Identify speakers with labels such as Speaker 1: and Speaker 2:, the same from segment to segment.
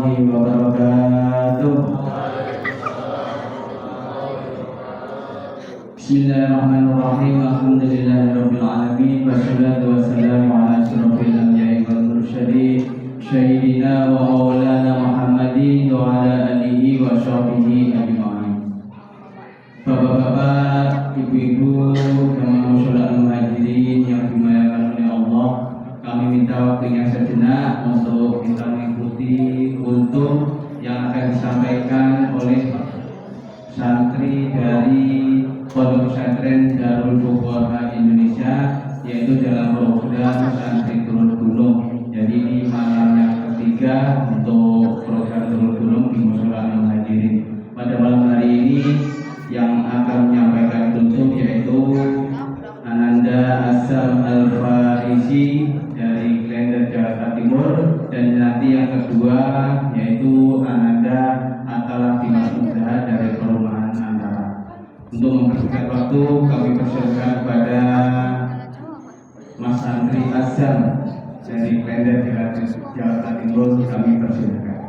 Speaker 1: wabarakatuh. Bismillahirrahmanirrahim. Alhamdulillahirabbil alamin wassalatu wassalamu ala asyrofil anbiya'i wal mursalin sayyidina wa maulana Muhammadin wa ala alihi wa sahbihi ajma'in. Bapak-bapak, ibu-ibu, jamaah muslimin muhajirin yang dimuliakan oleh Allah, kami minta waktunya sejenak untuk kita mengikuti kultum yang akan disampaikan oleh santri dari Pondok Pesantren Darul Fuqaha Indonesia, yaitu dalam program Santri Turun Gunung. Jadi ini malam yang ketiga untuk program Turun Gunung di Musyola Al-Muhajirin. Pada malam hari ini yang akan menyampaikan kultum yaitu Ananda Asam Al-Farisi dari Klender Jakarta Timur, dan nanti yang kedua yaitu Ananda Atalah Timasudah dari Perumahan Antara. Untuk mempersingkat waktu, kami persilakan kepada Mas Andri Azam dari Klender Jakarta Timur, kami persilakan.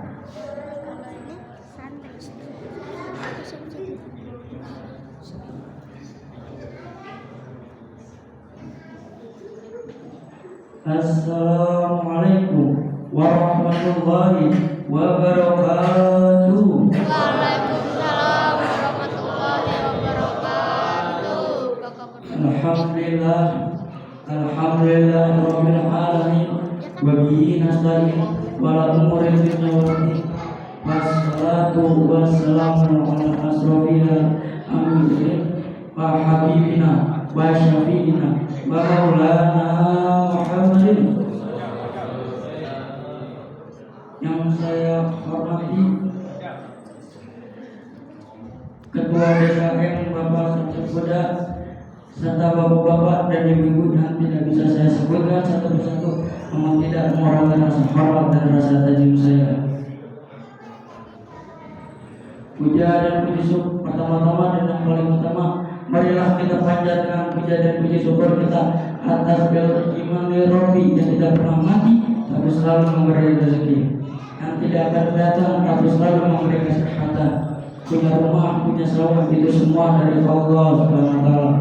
Speaker 2: Assalamualaikum warahmatullahi wabarakatuh.
Speaker 3: Waalaikumsalam warahmatullahi wabarakatuh.
Speaker 2: Alhamdulillah, alhamdulillah rabbil alamin, wa bihi nasta'in wa la umuri dunya wad din. Wassalatu wassalamu ala asrofil anbiya'i wa habibina wa syafi'ina wa maulana Muhammadin. Yang saya hormati Ketua DKM Bapak Sanjaya, serta bapak-bapak dan ibu-ibu yang tidak bisa saya sebutkan satu persatu, memang tidak mengurangi rasa hormat dan rasa tajam saya. Puja dan puji syukur pertama-tama dan yang paling utama, marilah kita panjatkan puja dan puji syukur kita atas jalur iman Rabbi yang tidak pernah mati tapi selalu memberi rezeki, yang tidak akan datang tapi selalu memberi kesehatan, punya rumah, punya sawah, itu semua dari Allah Subhanahu wa taala.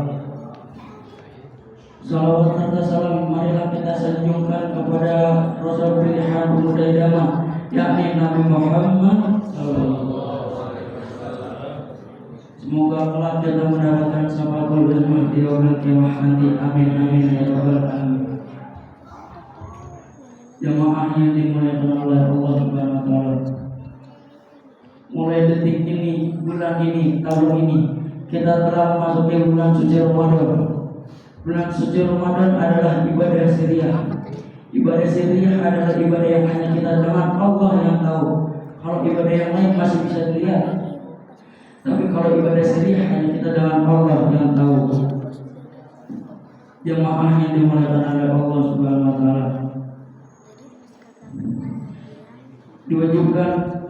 Speaker 2: Salawat serta salam marilah kita sanjungkan kepada Rasul pilihan pemuda idaman, yakni Nabi Muhammad sallallahu. Semoga kelak kita mendapatkan syafaat ulama di yaumil qiyamah nanti. Amin amin ya rabbal alamin. Jamaah yang dimuliakan oleh Allah Subhanahu wa taala. Mulai detik ini, bulan ini, tahun ini, kita telah memasuki bulan suci Ramadan. Bulan suci Ramadan adalah ibadah siriyah. Ibadah siriyah adalah ibadah yang hanya kita dengan Allah yang tahu. Kalau ibadah yang lain masih bisa dilihat, tapi kalau ibadah siriyah hanya kita dengan Allah yang tahu. Jemaah yang dimuliakan oleh Allah Subhanahu wa taala, diwajibkan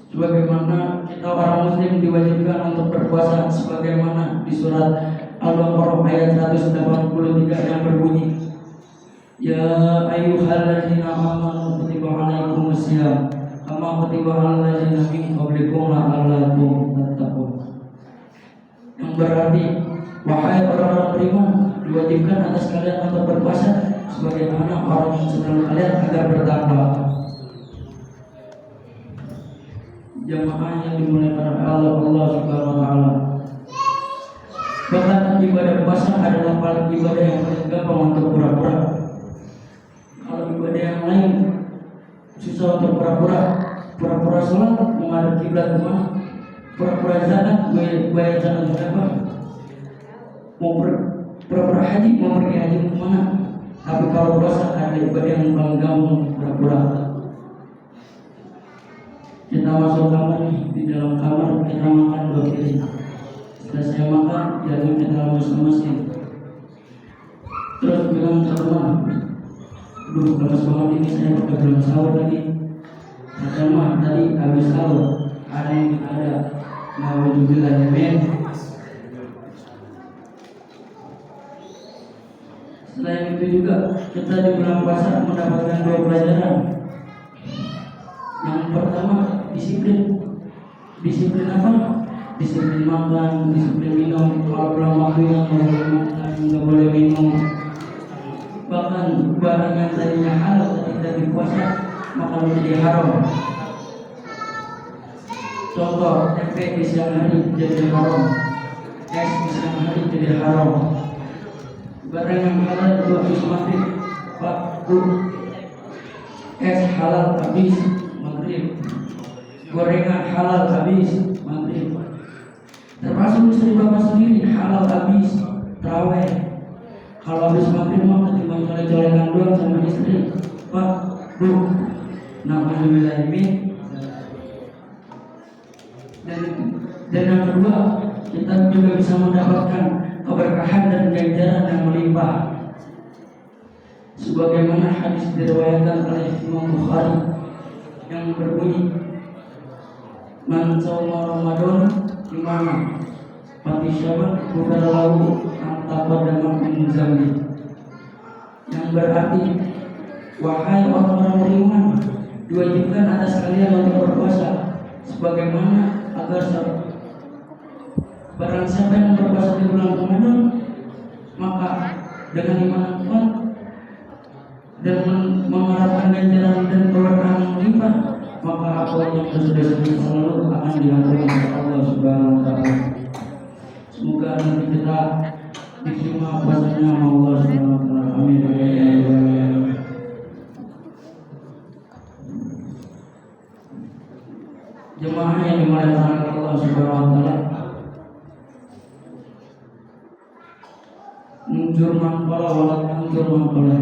Speaker 2: sebagaimana kita orang muslim diwajibkan untuk berpuasa sebagaimana di surat Al-Baqarah ayat 183 yang berbunyi, ya ayyuhalladzina amanu kutiba alaikumusiyam kama kutiba alal ladzina min qablikum la'allakum tattaqun. Yang berarti, wahai orang-orang beriman, diwajibkan atas kalian untuk berpuasa sebagaimana orang yang sebelum kalian agar bertakwa. Jamaah yang dimuliakan oleh Allah Subhanahu wa taala, bahkan ibadah puasa adalah paling ibadah yang paling gampang untuk pura-pura. Kalau ibadah yang lain susah untuk pura-pura sholat, menghadap kiblat kemana, pura-pura zakat, bayar zakat berapa, mau pura-pura haji, mau pergi haji kemana. Tapi kalau puasa ada ibadah yang paling gampang, pura-pura. Kita masuk kamar nih, di dalam kamar kita makan dua piring. Setelah saya makan, jangan kita masuk-masuk. Terus bilang ke teman, aduh lemas banget ini, saya pakai belum sahur lagi. Pertama tadi habis sahur, ada yang ada mau juga men. Selain itu juga kita di bulan puasa mendapatkan 2 pelajaran pertama disiplin. Disiplin apa? Disiplin makan, disiplin minum. Kalau belum waktunya nggak boleh makan, nggak boleh minum. Bahkan barang yang tadinya halal ketika berpuasa maka menjadi haram. Contoh, tempe di siang hari jadi haram, es di siang hari jadi haram. Barang yang halal itu habis maghrib, Pak Bu, es halal habis maghrib, gorengan halal habis maghrib. Termasuk istri bapak sendiri halal habis taraweh. Kalau habis maghrib mau ketimbang colek-colekan doang sama istri, Pak Bu, na'udzubillahimin. Dan yang kedua, kita juga bisa mendapatkan keberkahan dan ganjaran yang melimpah. Sebagaimana hadis diriwayatkan oleh Imam Bukhari yang berbunyi, "Man shoma Ramadan imana fati syawal ghufira lahu ma taqaddama min dzambi." Yang berarti, wahai orang-orang beriman, diwajibkan atas kalian untuk berpuasa sebagaimana agar barang siapa yang berpuasa di bulan Ramadan maka dengan iman yang kuat dan mengharapkan ganjaran dan keberkahan yang melimpah, maka apa yang sudah selalu akan diampuni oleh Allah Subhanahu wa taala. Semoga nanti kita diterima puasanya sama Allah Subhanahu wa taala. Amin. Jemaah yang dimuliakan Allah Subhanahu wa taala, mundur mangkola walat mundur mangkola.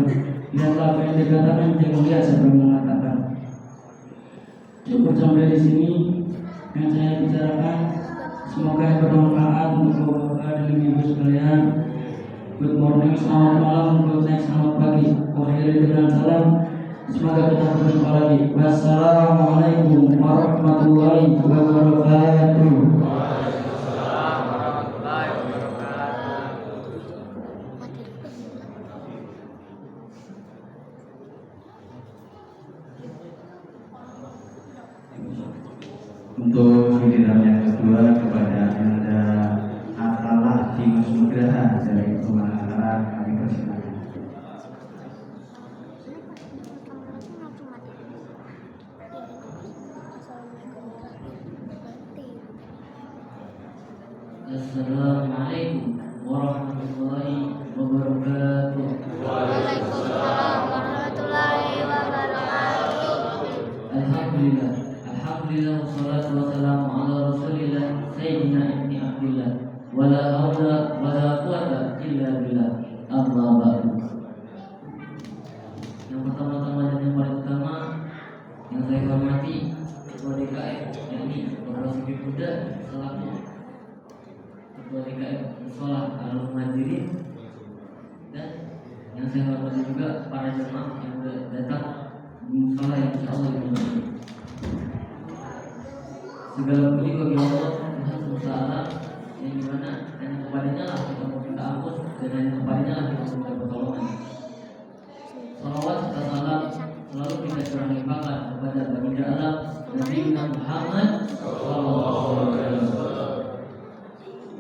Speaker 2: Lihatlah apa yang dikatakan, jangan lihat siapa yang mengatakan. Cukup sampai di sini yang saya bicarakan. Semoga bermanfaat untuk bapak dan ibu sekalian. Good morning, selamat malam, good night, selamat pagi. Akhiri dengan salam. Semoga kita berjumpa lagi. Wassalamualaikum warahmatullahi wabarakatuh.
Speaker 4: Waalaikumsalam warahmatullahi wabarakatuh.
Speaker 1: Untuk giliran yang kedua kepada Anda Atalah Dimas Nugraha dari Pemasaran, kami persilakan.
Speaker 2: Assalamualaikum warahmatullahi wabarakatuh.
Speaker 3: Waalaikumsalam warahmatullahi wabarakatuh.
Speaker 2: Alhamdulillah, alhamdulillah, wassalatu wassalamu ala rasulillah sayyidina ibni abdillah, wala hawla wala quwata illa billah. Amma ba'du. Yang pertama-tama dan yang paling utama yang saya hormati Ketua DKM, yakni Bapak Siti Buddha selaku Ketua DKM Musola Al-Muhajirin, dan yang saya hormati juga para jemaah yang datang di musola yang insyaallah diberkati. Segala puji bagi Allah Tuhan semesta alam, yang dimana hanya kepadanya lah kita meminta ampun dan hanya kepadanya lah kita meminta pertolongan. Salawat serta salam selalu kita curahkan limpahkan kepada baginda alam Nabi Muhammad SAW.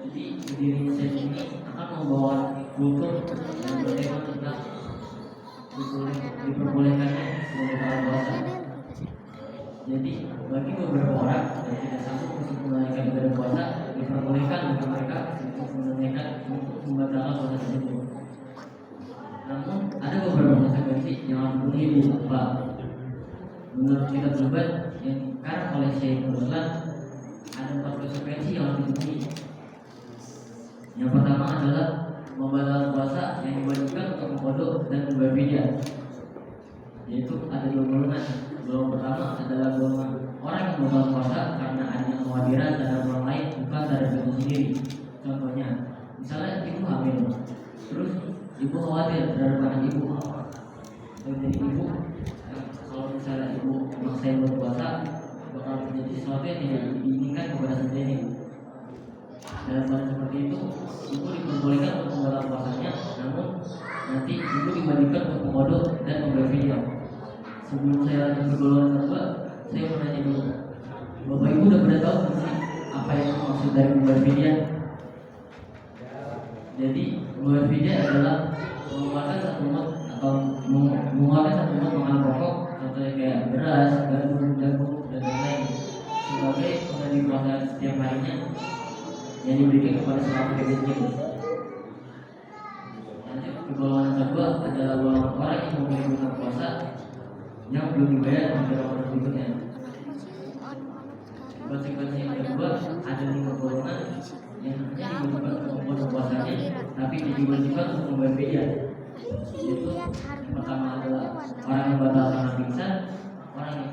Speaker 2: Jadi berdirinya sesi ini akan membawa kultur yang bertema tentang diperbolehkannya sebagai puasa. Jadi bagi beberapa orang yang tidak sanggup untuk menunaikan ibadah puasa, diperbolehkan bagi mereka untuk menunaikan untuk membatalkan puasa tersebut. Namun ada beberapa konsekuensi yang harus dipenuhi Pak. Menurut kitab Zubat yang dikarang oleh Syekh Ruslan, ada 4 konsekuensi yang harus dipenuhi. Yang pertama adalah membatalkan puasa yang diwajibkan untuk mengkodok dan berfidyah, yaitu ada 2 golongan. Golongan pertama adalah golongan orang yang membatalkan puasa karena adanya kekhawatiran terhadap orang lain bukan terhadap diri sendiri. Contohnya, misalnya ibu hamil, terus ibu khawatir terhadap anak ibu. Jadi ibu, kalau misalnya ibu memaksa berpuasa, bakal terjadi sesuatu yang tidak diinginkan kepada sendiri. Dalam hal seperti itu, ibu diperbolehkan untuk membatalkan puasanya, namun nanti ibu diwajibkan untuk mengkodok dan membayar fidyah. Sebelum saya lanjut ke golongan kedua, Saya mau nanya dulu, Bapak Ibu udah pada tahu nggak sih apa yang maksud dari bubar fidyah? Jadi bubar fidyah adalah mengeluarkan satu umat atau mengeluarkan satu umat makanan pokok atau kayak beras, gandum, jagung dan lain-lain sebagai pengganti puasa setiap harinya yang diberikan kepada seorang miskin. Lanjut ke golongan kedua adalah golongan orang yang memiliki buka puasa yang belum dibayar pada Ramadan berikutnya. Konsekuensi yang kedua ada 5 golongan yang hanya diwajibkan untuk membuat puasanya tapi tidak diwajibkan untuk membayar fidyah. Yaitu yang pertama adalah orang yang batal karena pingsan, orang yang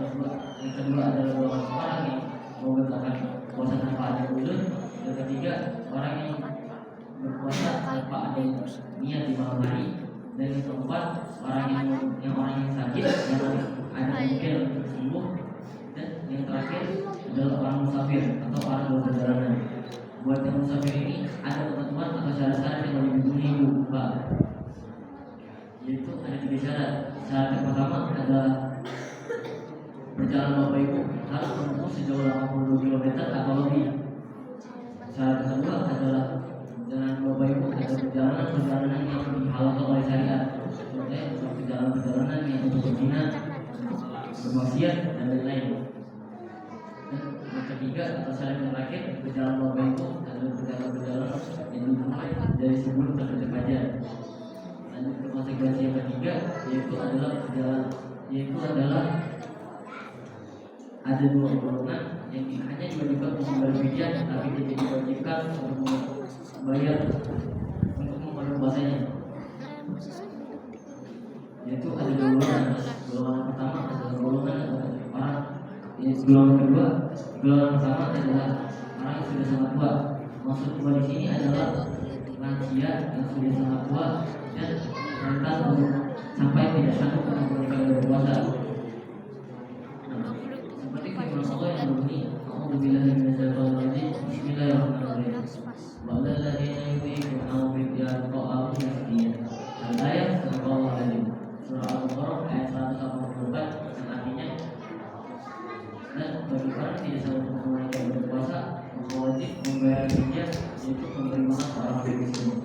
Speaker 2: kedua adalah golongan orang yang membatalkan puasa tanpa ada uzur, yang ketiga orang yang berpuasa tanpa ada niat di malam hari, dan yang keempat orang yang sakit yang ada mungkin untuk sembuh, dan yang terakhir adalah orang musafir atau orang berperjalanan. Buat yang musafir ini ada ketentuan atau syarat-syarat yang wajib dipenuhi Pak, yaitu ada 3 syarat. Syarat yang pertama adalah perjalanan Bapak Ibu harus menempuh sejauh 82 km atau lebih. Syarat kedua adalah perjalanan Bapak Ibu adalah perjalanan yang dihalalkan oleh syariat, contohnya perjalanan yang untuk berzina, bermaksiat dan lain-lain. Dan yang ketiga atau syarat yang terakhir, perjalanan Bapak Ibu adalah perjalanan yang dimulai dari sebelum terjadi fajar. Lanjut ke konsekuensi yang ketiga, yaitu adalah ada 2 golongan yang hanya diwajibkan untuk membayar fidyah tapi tidak diwajibkan untuk membayar untuk membayar puasanya. Yaitu ada 2 golongan. Golongan pertama adalah golongan orang golongan kedua. Golongan pertama adalah orang yang sudah sangat tua. Maksud tua di sini adalah lansia yang sudah sangat tua dan rentan untuk sampai tidak sanggup untuk menunaikan berpuasa. Seperti firman Allah yang berbunyi, A'udzubillahi minasyaitonir rajim. Bismillahirrahmanirrahim. Walladzina yutiquna fidyatun ta'amu miskin. Al-ayat sallallahu alaihi. Surah Al-Baqarah ayat 184 yang artinya, dan bagi orang tidak sanggup menunaikan berpuasa maka wajib membayar fidyah, yaitu memberi makan orang miskin.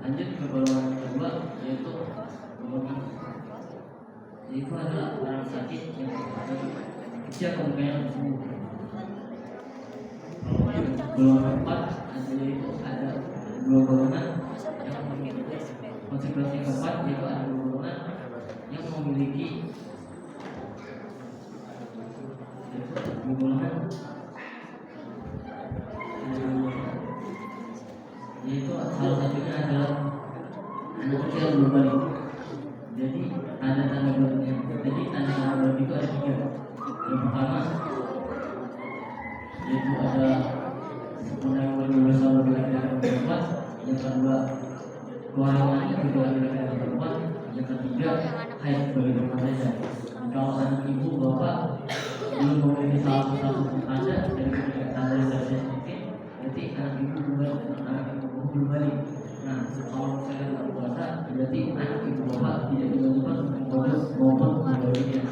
Speaker 2: Lanjut ke golongan kedua, yaitu adalah orang sakit yang kecil kemungkinan sembuh. Golongan keempat ada 2 golongan yang memiliki konsekuensi yang keempat, yaitu ada 2 golongan yang memiliki yaitu salah satunya adalah anak kecil belum balik. Jadi tanda-tanda balik itu ada 3. Yang pertama yaitu ada sempurna yang bersama laki-laki perempuan. Yang kedua keluarga kedua laki-laki perempuan. Yang ketiga haid bagi rumah saja. Kalau anak ibu bapak belum memiliki salah satu tanda dari tanda yang saya sedikit, berarti anak ibu belum balik. Nah, kalau saya tidak puasa, berarti anak ibu bapak tidak diwajibkan untuk membayar maupun membayar fidyah.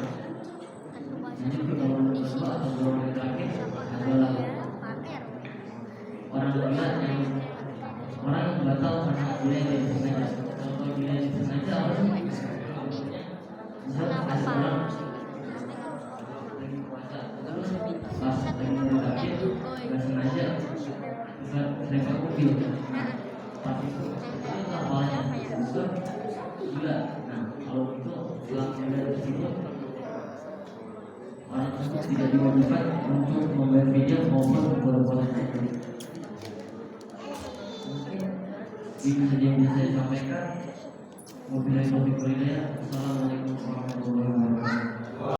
Speaker 2: Jadi golongan kedua atau golongan terakhir adalah orang gila yang batal karena gila yang tidak disengaja. Kalau gila yang disengaja apa sih? Misalnya ada orang lagi puasa terus pas lagi mau sakit nggak sengaja selempar mobil. Pas itu apalanya besar gila. Nah kalau itu setelah gila tersebut orang tersebut tidak diwajibkan untuk membayar fidyah maupun berpuasa. Itu saja yang bisa saya sampaikan. Wabillahi taufiq wal hidayah. Assalamualaikum warahmatullahi wabarakatuh.